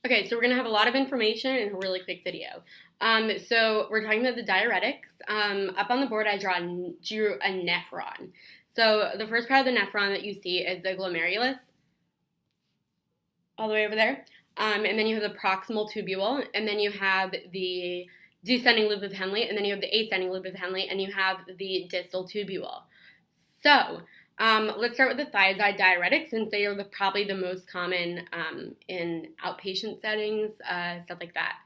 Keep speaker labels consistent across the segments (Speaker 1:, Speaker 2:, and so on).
Speaker 1: Okay, so we're going to have a lot of information in a really quick video. So we're talking about the diuretics. Up on the board, I drew a nephron. So the first part of the nephron that you see is the glomerulus, all the way over there. And then you have the proximal tubule, and then you have the descending loop of Henle, and then you have the ascending loop of Henle, and you have the distal tubule. So let's start with the thiazide diuretics, since they are probably the most common in outpatient settings, stuff like that.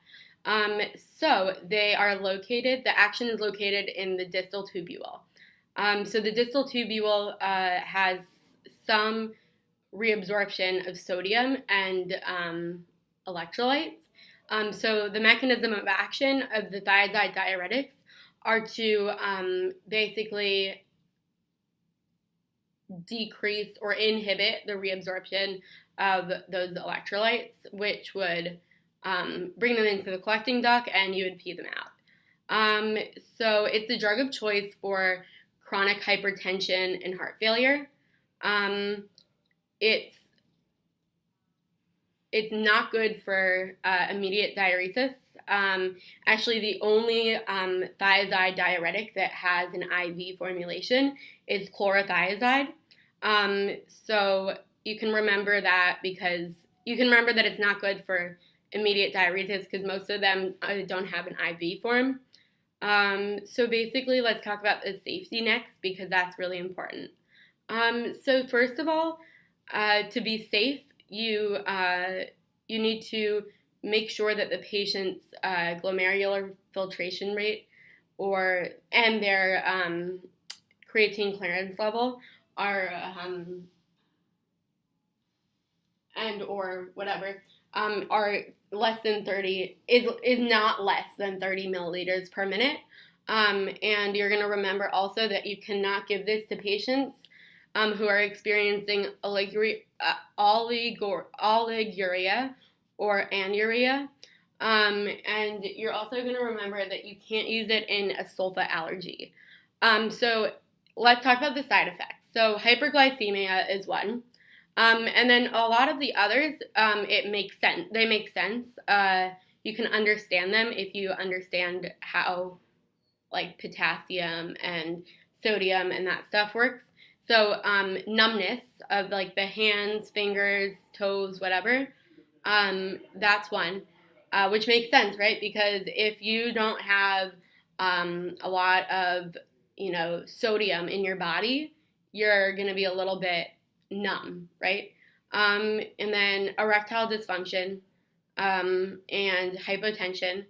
Speaker 1: So they are located, the action is located in the distal tubule. So the distal tubule has some reabsorption of sodium and electrolytes. So the mechanism of action of the thiazide diuretics are to basically decrease or inhibit the reabsorption of those electrolytes, which would bring them into the collecting duct and you would pee them out. So it's a drug of choice for chronic hypertension and heart failure. It's not good for immediate diuresis. Actually, the only thiazide diuretic that has an IV formulation is chlorothiazide. So you can remember that because you can remember that it's not good for immediate diuresis because most of them don't have an IV form. So basically, let's talk about the safety next because that's really important. So first of all, to be safe, you need to make sure that the patient's glomerular filtration rate and their creatine clearance level are are less than 30 is not less than 30 milliliters per minute. And you're going to remember also that you cannot give this to patients who are experiencing oliguria or anuria. And you're also going to remember that you can't use it in a sulfa allergy. So let's talk about the side effects. So hyperglycemia is one. And then a lot of the others, it makes sense. They make sense. You can understand them if you understand how like potassium and sodium and that stuff works. So numbness of like the hands, fingers, toes, whatever, that's one, which makes sense, right? Because if you don't have a lot of, sodium in your body, you're going to be a little bit numb, right? And then erectile dysfunction and hypotension,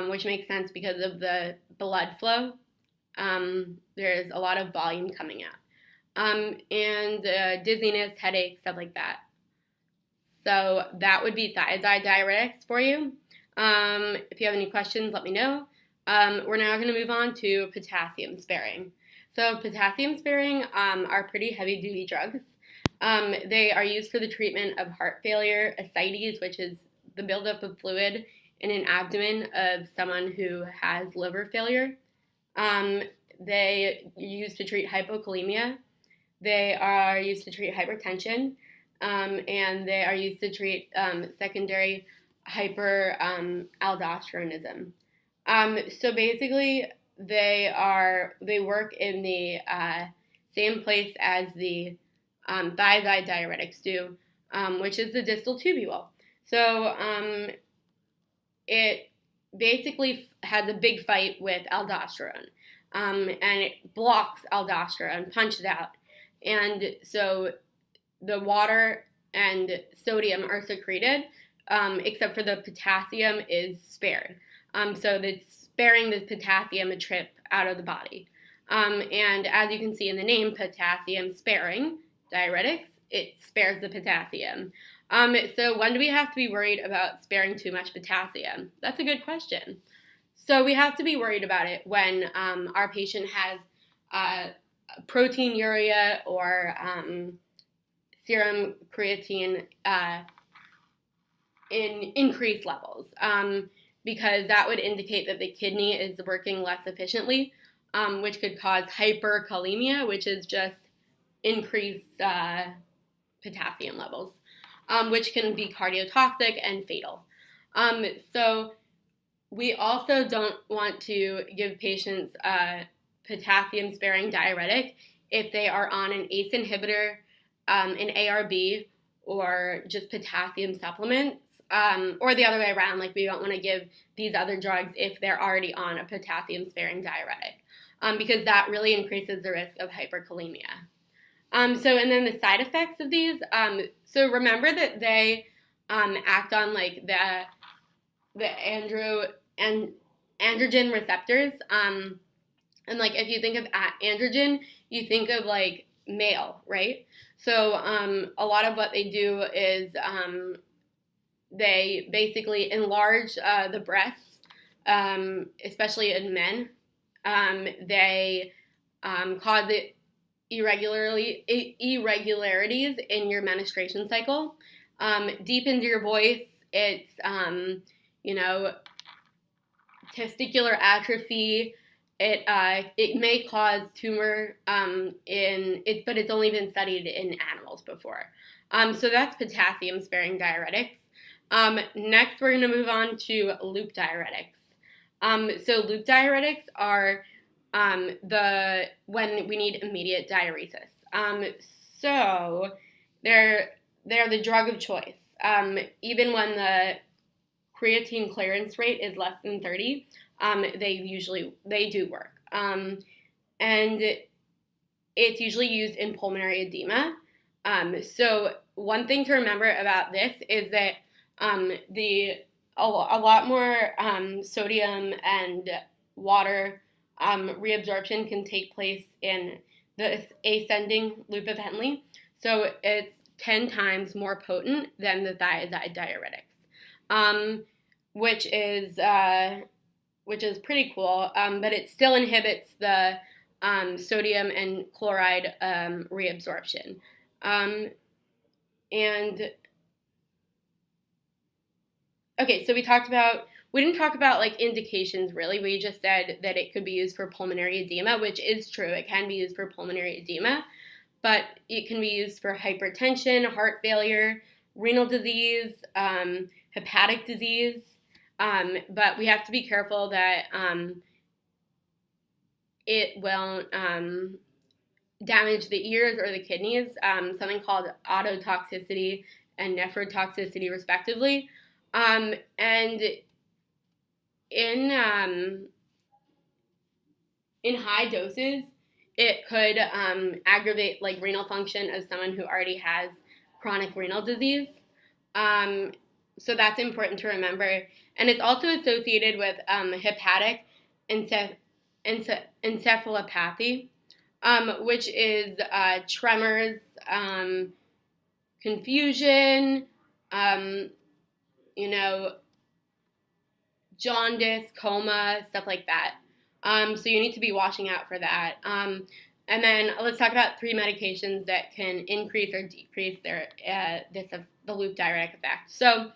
Speaker 1: which makes sense because of the blood flow. There's a lot of volume coming out. And dizziness, headache, stuff like that. So that would be thiazide diuretics for you. If you have any questions, let me know. We're now going to move on to potassium sparing. So potassium sparing are pretty heavy-duty drugs. They are used for the treatment of heart failure, ascites, which is the buildup of fluid in an abdomen of someone who has liver failure. They are used to treat hypokalemia. They are used to treat hypertension, and they are used to treat secondary hyperaldosteronism. So basically, they work in the same place as the thiazide diuretics do, which is the distal tubule. So it basically has a big fight with aldosterone, and it blocks aldosterone, punches out. And so the water and sodium are secreted, except for the potassium is spared. So it's sparing the potassium a trip out of the body. And as you can see in the name, potassium sparing diuretics, it spares the potassium. So when do we have to be worried about sparing too much potassium? That's a good question. So we have to be worried about it when our patient has proteinuria or serum creatine in increased levels, because that would indicate that the kidney is working less efficiently, which could cause hyperkalemia, which is just increased potassium levels. which can be cardiotoxic and fatal. So we also don't want to give patients a potassium-sparing diuretic if they are on an ACE inhibitor, an ARB, or just potassium supplements, or the other way around. Like, we don't want to give these other drugs if they're already on a potassium-sparing diuretic, because that really increases the risk of hyperkalemia. And then the side effects of these. So remember that they act on like the androgen receptors. And like, if you think of androgen, you think of like male, right? So a lot of what they do is they basically enlarge the breasts, especially in men. They cause irregularities in your menstruation cycle, deepens your voice. It's testicular atrophy. It may cause tumor but it's only been studied in animals before. So that's potassium-sparing diuretics. Next, we're going to move on to loop diuretics. So loop diuretics are when we need immediate diuresis. So they're the drug of choice. Even when the creatine clearance rate is less than 30, they do work. And it's usually used in pulmonary edema. So one thing to remember about this is that a lot more sodium and water reabsorption can take place in the ascending loop of Henle. So it's 10 times more potent than the thiazide diuretics, which is pretty cool. But it still inhibits the sodium and chloride reabsorption. Okay, so we didn't talk about like indications really. We just said that it could be used for pulmonary edema, which is true. It can be used for pulmonary edema, but it can be used for hypertension, heart failure, renal disease, hepatic disease. But we have to be careful that it won't damage the ears or the kidneys, something called ototoxicity and nephrotoxicity, respectively. And in high doses, it could aggravate like renal function of someone who already has chronic renal disease. So that's important to remember. And it's also associated with hepatic encephalopathy, which is tremors, confusion, jaundice, coma, stuff like that. So you need to be watching out for that. And then let's talk about 3 medications that can increase or decrease the loop diuretic effect. So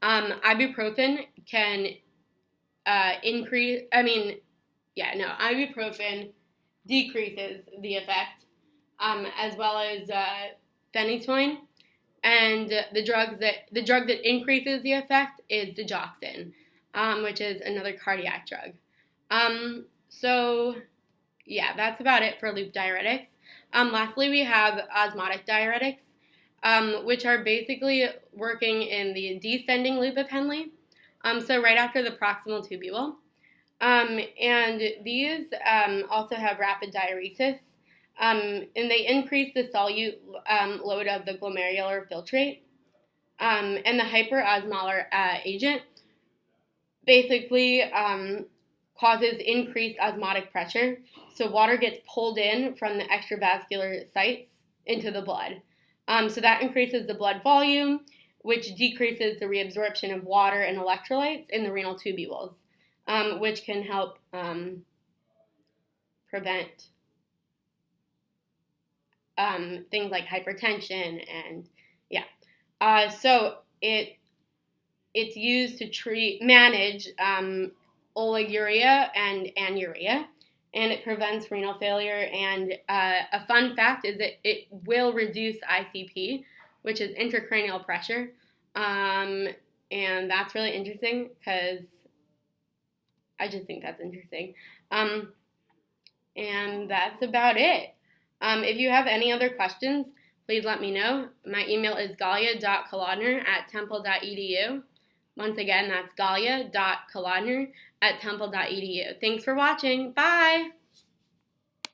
Speaker 1: ibuprofen can ibuprofen decreases the effect, as well as phenytoin. And the drug that increases the effect is digoxin, which is another cardiac drug. So yeah, that's about it for loop diuretics. Lastly, we have osmotic diuretics, which are basically working in the descending loop of Henle, so right after the proximal tubule. And these also have rapid diuresis, and they increase the solute load of the glomerular filtrate. And the hyperosmolar agent basically causes increased osmotic pressure, so water gets pulled in from the extravascular sites into the blood. So that increases the blood volume, which decreases the reabsorption of water and electrolytes in the renal tubules, which can help prevent things like hypertension and so it's used to manage oliguria and anuria, and it prevents renal failure. And a fun fact is that it will reduce ICP, which is intracranial pressure. And that's really interesting because I just think that's interesting. And that's about it. If you have any other questions, please let me know. My email is galia.kolodner@temple.edu. Once again, that's galia.kolodner@temple.edu. Thanks for watching. Bye!